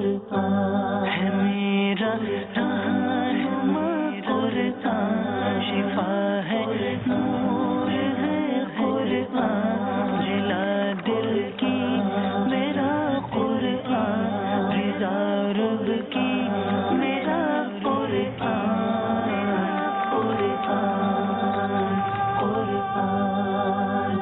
قرآن ہے میرا رہنما، قرآن شفا ہے، نور ہے قرآن، جلا دل کی میرا قرآن، رضا رب کی میرا قرآن، قرآن قرآن۔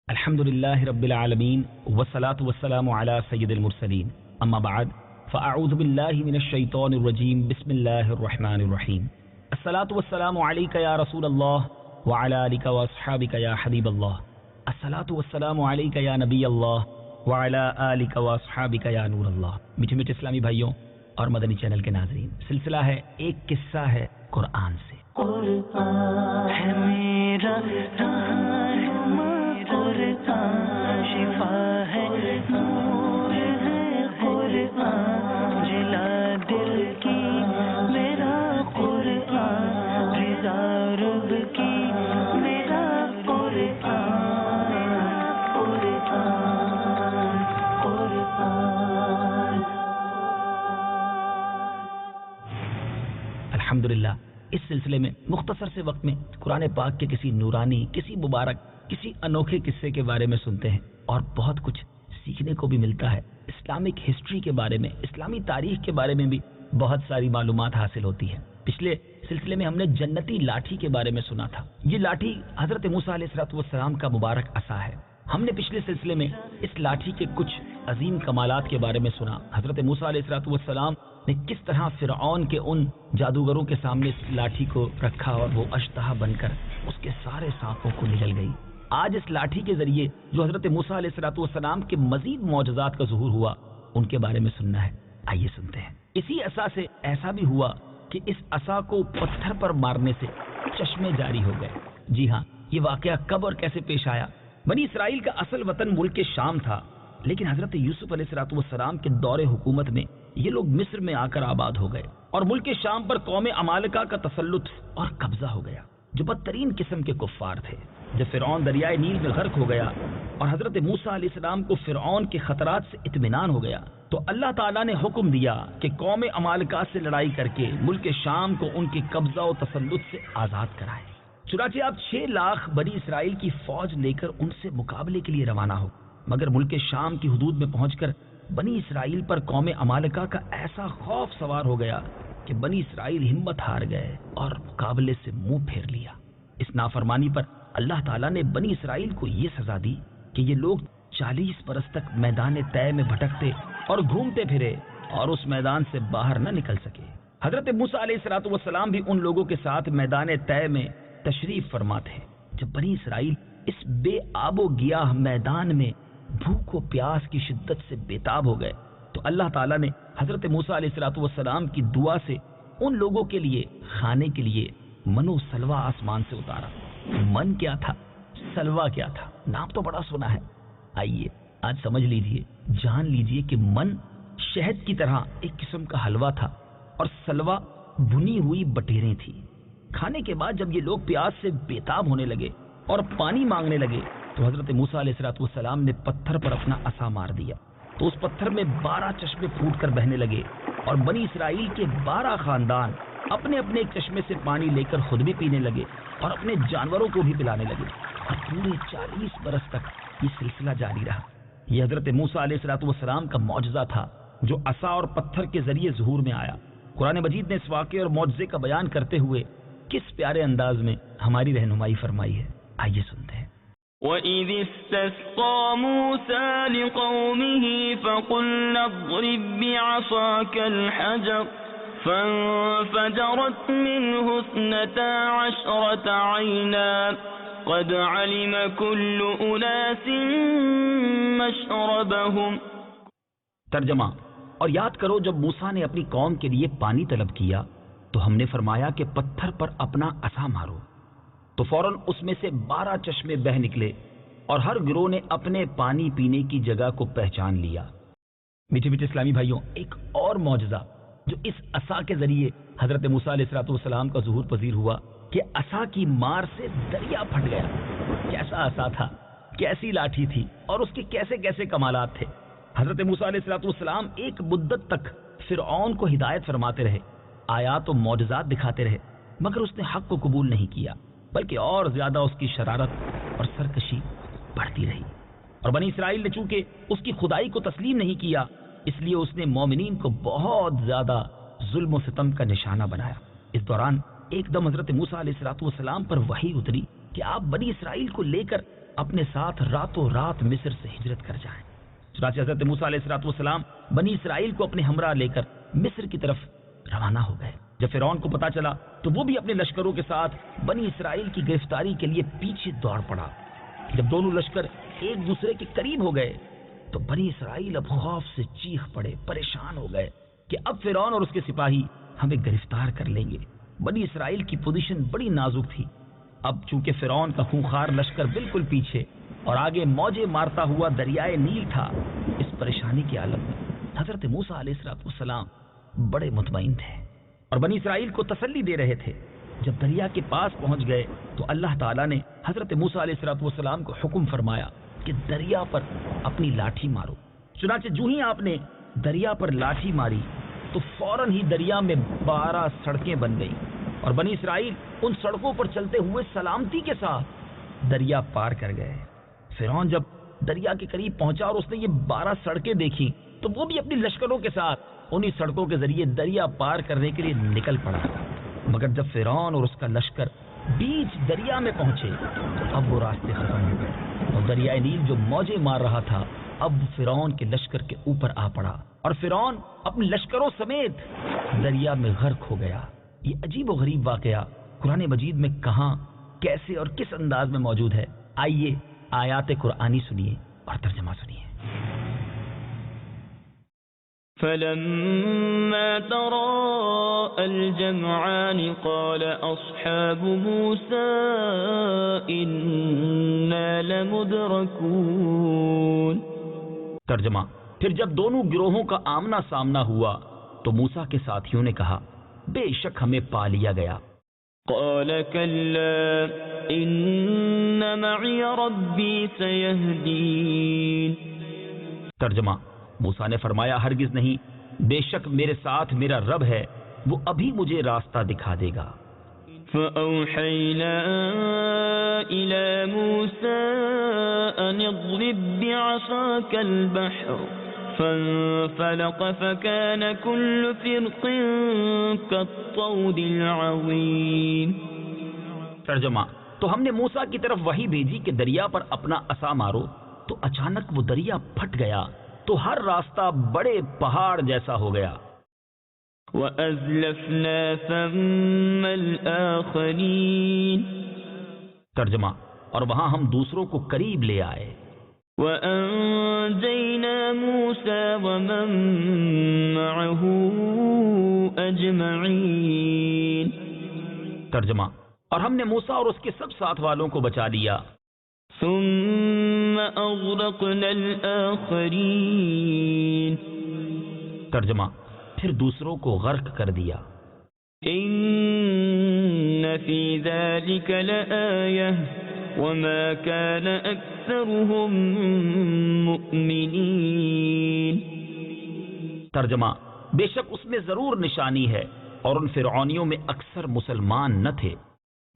الحمد للہ رب العالمین والصلاة والسلام علی سید المرسلین، اما بعد فاعوذ باللہ من الشیطان الرجیم، بسم اللہ الرحمن الرحیم۔ الصلاة والسلام علیک یا رسول اللہ وعلی آلک واصحابک یا حبیب اللہ، الصلاة والسلام علیک یا نبی اللہ وعلی آلک واصحابک یا نور اللہ۔ میٹھے میٹھے اسلامی بھائیوں اور مدنی چینل کے ناظرین، سلسلہ ہے ایک قصہ ہے قرآن سے۔ قرآن ہے میرا رہنما، قرآن شفا ہے، نور ہے قرآن، جلا دل کی میرا قرآن، رضا رب کی میرا قرآن، قرآن قرآن۔ الحمدللہ اس سلسلے میں مختصر سے وقت میں قرآن پاک کے کسی نورانی، کسی مبارک، کسی انوکھے قصے کے بارے میں سنتے ہیں اور بہت کچھ سیکھنے کو بھی ملتا ہے۔ اسلامک ہسٹری کے بارے میں، اسلامی تاریخ کے بارے میں بھی بہت ساری معلومات حاصل ہوتی ہے۔ پچھلے سلسلے میں ہم نے جنتی لاٹھی کے بارے میں سنا تھا۔ یہ لاٹھی حضرت موسیٰ علیہ السلام کا مبارک عصا ہے۔ ہم نے پچھلے سلسلے میں اس لاٹھی کے کچھ عظیم کمالات کے بارے میں سنا۔ حضرت موسیٰ علیہ السلام نے کس طرح فرعون کے ان جادوگروں کے سامنے اس لاٹھی کو رکھا اور وہ اشتہا بن کر اس کے سارے سانپوں کو نگل گئی۔ آج اس لاٹھی کے ذریعے جو حضرت موسیٰ علیہ السلام کے مزید معجزات کا ظہور ہوا، ان کے بارے میں سننا ہے۔ آئیے سنتے ہیں۔ اسی عصا سے ایسا بھی ہوا کہ اس عصا کو پتھر پر مارنے سے چشمے جاری ہو گئے۔ جی ہاں، یہ واقعہ کب اور کیسے پیش آیا؟ بنی اسرائیل کا اصل وطن ملک شام تھا، لیکن حضرت یوسف علیہ السلام کے دور حکومت میں یہ لوگ مصر میں آ کر آباد ہو گئے اور ملک شام پر قوم عمالقہ کا تسلط اور قبضہ ہو گیا، جو بدترین قسم کے کفار تھے۔ جب فرعون دریائے نیل میں غرق ہو گیا اور حضرت موسیٰ علیہ السلام کو فرعون کے خطرات سے اطمینان ہو گیا، تو اللہ تعالیٰ نے حکم دیا کہ قوم عمالقہ سے لڑائی کر کے ملک شام کو ان کے قبضہ و تسلط سے آزاد کرائے۔ چنانچہ آپ 6 لاکھ بنی اسرائیل کی فوج لے کر ان سے مقابلے کے لیے روانہ ہو، مگر ملک شام کی حدود میں پہنچ کر بنی اسرائیل پر قوم عمالقہ کا ایسا خوف سوار ہو گیا کہ بنی اسرائیل ہمت ہار گئے اور مقابلے سے منہ پھیر لیا۔ اس نافرمانی پر اللہ تعالیٰ نے بنی اسرائیل کو یہ سزا دی کہ یہ لوگ 40 برس تک میدان طے میں بھٹکتے اور گھومتے پھرے اور اس میدان سے باہر نہ نکل سکے۔ حضرت موسیٰ علیہ السلام بھی ان لوگوں کے ساتھ میدان طے میں تشریف فرما تھے۔ جب بنی اسرائیل اس بے آب و گیاہ میدان میں بھوک و پیاس کی شدت سے بےتاب ہو گئے تو اللہ تعالیٰ نے حضرت موسیٰ علیہ السلام کی دعا سے ان لوگوں کے لیے کھانے کے لیے من و سلوا آسمان سے اتارا۔ من کیا تھا، سلوا کیا تھا، نام تو بڑا سنا ہے۔ آئیے آج سمجھ لیجئے، جان لیجئے کہ من شہد کی طرح ایک قسم کا حلوہ تھا اور سلوا بھنی ہوئی بٹیریں تھی۔ کھانے کے بعد جب یہ لوگ پیاس سے بےتاب ہونے لگے اور پانی مانگنے لگے تو حضرت موسیٰ علیہ السلام نے پتھر پر اپنا عصا مار دیا تو اس پتھر میں 12 چشمے پھوٹ کر بہنے لگے اور بنی اسرائیل کے 12 خاندان اپنے اپنے ایک چشمے سے پانی لے کر خود بھی پینے لگے اور اپنے جانوروں کو بھی پلانے لگے اور پورے 40 برس تک یہ سلسلہ جاری رہا۔ یہ حضرت موسیٰ علیہ السلام کا معجزہ تھا جو عصا اور پتھر کے ذریعے ظہور میں آیا۔ قرآن مجید نے اس واقعے اور معجزے کا بیان کرتے ہوئے کس پیارے انداز میں ہماری رہنمائی فرمائی ہے، آئیے سنتے ہیں۔ وَإِذِ اسْتَسْقَى مُوسَى لِقَوْمِهِ فَقُلْنَا اضْرِب بِّعَصَاكَ الْحَجَرَ فَانفَجَرَتْ مِنْهُ 12 عَيْنًا قَدْ عَلِمَ كُلُّ أُنَاسٍ مَّشْرَبَهُمْ۔ ترجمہ: اور یاد کرو جب موسیٰ نے اپنی قوم کے لیے پانی طلب کیا تو ہم نے فرمایا کہ پتھر پر اپنا عصا مارو، تو فوراً اس میں سے 12 چشمے بہ نکلے اور ہر گروہ نے اپنے پانی پینے کی جگہ کو پہچان لیا۔ میٹھے میٹھے اسلامی بھائیوں، ایک اور معجزہ جو اس عصا کے ذریعے حضرت موسیٰ علیہ السلام کا ظہور پذیر ہوا کہ عصا کی مار سے دریا پھٹ گیا۔ کیسا عصا تھا، کیسی لاٹھی تھی اور اس کے کیسے کیسے کمالات تھے۔ حضرت موسیٰ علیہ السلام ایک مدت تک فرعون کو ہدایت فرماتے رہے، آیات و معجزات دکھاتے رہے، مگر اس نے حق کو قبول نہیں کیا، بلکہ اور زیادہ اس کی شرارت اور سرکشی بڑھتی رہی۔ اور بنی اسرائیل نے چونکہ اس کی خدائی کو تسلیم نہیں کیا، اس لیے اس نے مومنین کو بہت زیادہ ظلم و ستم کا نشانہ بنایا۔ اس دوران ایک دم حضرت موسیٰ علیہ السلام پر وحی اتری کہ آپ بنی اسرائیل کو لے کر اپنے ساتھ راتوں رات مصر سے ہجرت کر جائیں۔ چنانچہ حضرت موسیٰ علیہ السلام بنی اسرائیل کو اپنے ہمراہ لے کر مصر کی طرف روانہ ہو گئے۔ جب فرعون کو پتا چلا تو وہ بھی اپنے لشکروں کے ساتھ بنی اسرائیل کی گرفتاری کے لیے پیچھے دوڑ پڑا۔ جب دونوں لشکر ایک دوسرے کے قریب ہو گئے تو بنی اسرائیل اب خوف سے چیخ پڑے، پریشان ہو گئے کہ اب فرعون اور اس کے سپاہی ہمیں گرفتار کر لیں گے۔ بنی اسرائیل کی پوزیشن بڑی نازک تھی۔ اب چونکہ فرعون کا خونخوار لشکر بالکل پیچھے اور آگے موجیں مارتا ہوا دریائے نیل تھا، اس پریشانی کی حالت میں حضرت موسیٰ علیہ السلام بڑے مطمئن تھے اور بنی اسرائیل کو تسلی دے رہے تھے۔ جب دریا کے پاس پہنچ گئے تو اللہ تعالیٰ نے حضرت موسیٰ علیہ السلام کو حکم فرمایا کہ دریا پر اپنی لاٹھی مارو۔ چنانچہ جو ہی آپ نے دریا پر لاٹھی ماری تو فوراً ہی دریا میں 12 سڑکیں بن گئیں اور بنی اسرائیل ان سڑکوں پر چلتے ہوئے سلامتی کے ساتھ دریا پار کر گئے۔ فرعون جب دریا کے قریب پہنچا اور اس نے یہ 12 سڑکیں دیکھی تو وہ بھی اپنی لشکروں کے ساتھ انہی سڑکوں کے ذریعے دریا پار کرنے کے لیے نکل پڑا، مگر جب فرعون اور اس کا لشکر بیچ دریا میں پہنچے تو اب وہ راستے ختم ہو گئے اور دریائے نیل جو موجیں مار رہا تھا اب فرعون کے لشکر کے اوپر آ پڑا اور فرعون اپنے لشکروں سمیت دریا میں غرق ہو گیا۔ یہ عجیب و غریب واقعہ قرآن مجید میں کہاں، کیسے اور کس انداز میں موجود ہے؟ آئیے آیات قرآنی سنیے اور ترجمہ سنیے۔ فلما تراءى الجمعان قال أصحاب موسى إنا لمدركون۔ ترجمہ، پھر جب دونوں گروہوں کا آمنا سامنا ہوا تو موسیٰ کے ساتھیوں نے کہا بے شک ہمیں پا لیا گیا۔ قال كلا إن معي ربي سيهدين۔ ترجمہ، موسیٰ نے فرمایا ہرگز نہیں، بے شک میرے ساتھ میرا رب ہے، وہ ابھی مجھے راستہ دکھا دے گا۔ فأوحينا إلى موسى أن اضرب بعصاك البحر فانفلق فكان كل فرق كالطود العظيم۔ ترجمہ، تو ہم نے موسیٰ کی طرف وحی بھیجی کہ دریا پر اپنا عصا مارو، تو اچانک وہ دریا پھٹ گیا تو ہر راستہ بڑے پہاڑ جیسا ہو گیا۔ وَأَزْلَفْنَا ثَمَّ الْآخَرِينَ۔ ترجمہ، اور وہاں ہم دوسروں کو قریب لے آئے۔ وَأَنجَيْنَا مُوسَى وَمَن مَّعَهُ أَجْمَعِينَ۔ ترجمہ، اور ہم نے موسیٰ اور اس کے سب ساتھ والوں کو بچا لیا۔ ثم أغرقنا الآخرين۔ ترجمہ، پھر دوسروں کو غرق کر دیا۔ إن في ذلك لآية وما كان أكثرهم مؤمنين۔ ترجمہ، بے شک اس میں ضرور نشانی ہے اور ان فرعونیوں میں اکثر مسلمان نہ تھے۔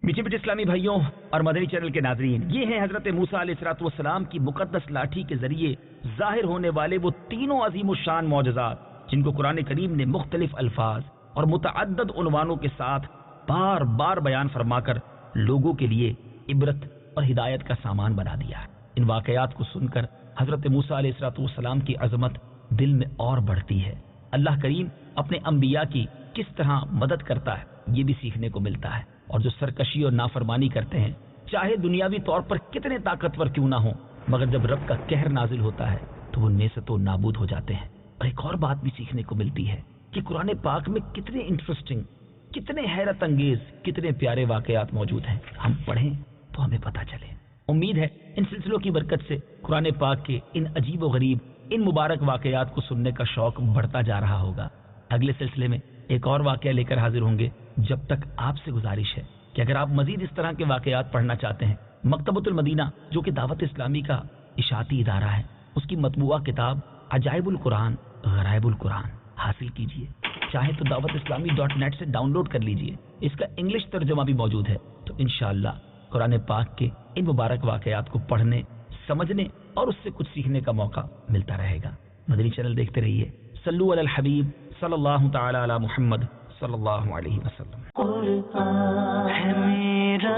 میٹھے میٹھے اسلامی بھائیوں اور مدنی چینل کے ناظرین، یہ ہیں حضرت موسیٰ علیہ السلام کی مقدس لاٹھی کے ذریعے ظاہر ہونے والے وہ تینوں عظیم الشان معجزات جن کو قرآن کریم نے مختلف الفاظ اور متعدد عنوانوں کے ساتھ بار بار بیان فرما کر لوگوں کے لیے عبرت اور ہدایت کا سامان بنا دیا ہے۔ ان واقعات کو سن کر حضرت موسیٰ علیہ السلام کی عظمت دل میں اور بڑھتی ہے۔ اللہ کریم اپنے انبیاء کی کس طرح مدد کرتا ہے یہ بھی سیکھنے کو ملتا ہے، اور جو سرکشی اور نافرمانی کرتے ہیں چاہے دنیاوی طور پر کتنے طاقتور کیوں نہ ہوں، مگر جب رب کا قہر نازل ہوتا ہے تو وہ نیست و نابود ہو جاتے ہیں۔ اور ایک اور بات بھی سیکھنے کو ملتی ہے کہ قرآن پاک میں کتنے انٹرسٹنگ، کتنے حیرت انگیز، کتنے پیارے واقعات موجود ہیں۔ ہم پڑھیں تو ہمیں پتہ چلے۔ امید ہے ان سلسلوں کی برکت سے قرآن پاک کے ان عجیب و غریب، ان مبارک واقعات کو سننے کا شوق بڑھتا جا رہا ہوگا۔ اگلے سلسلے میں ایک اور واقعہ لے کر حاضر ہوں گے۔ جب تک آپ سے گزارش ہے کہ اگر آپ مزید اس طرح کے واقعات پڑھنا چاہتے ہیں، مکتبۃ المدینہ جو کہ دعوت اسلامی کا اشاعتی ادارہ ہے، اس کی مطبوعہ کتاب عجائب القرآن غرائب القرآن حاصل کیجیے، چاہے تو دعوت اسلامی .net سے ڈاؤن لوڈ کر لیجیے، اس کا انگلش ترجمہ بھی موجود ہے۔ تو انشاءاللہ قرآن پاک کے ان مبارک واقعات کو پڑھنے، سمجھنے اور اس سے کچھ سیکھنے کا موقع ملتا رہے گا۔ مدنی چینل دیکھتے رہیے۔ صلو علی الحبیب صلی اللہ تعالی علی محمد صلی اللہ علیہ وسلم۔ قرآن ہے میرا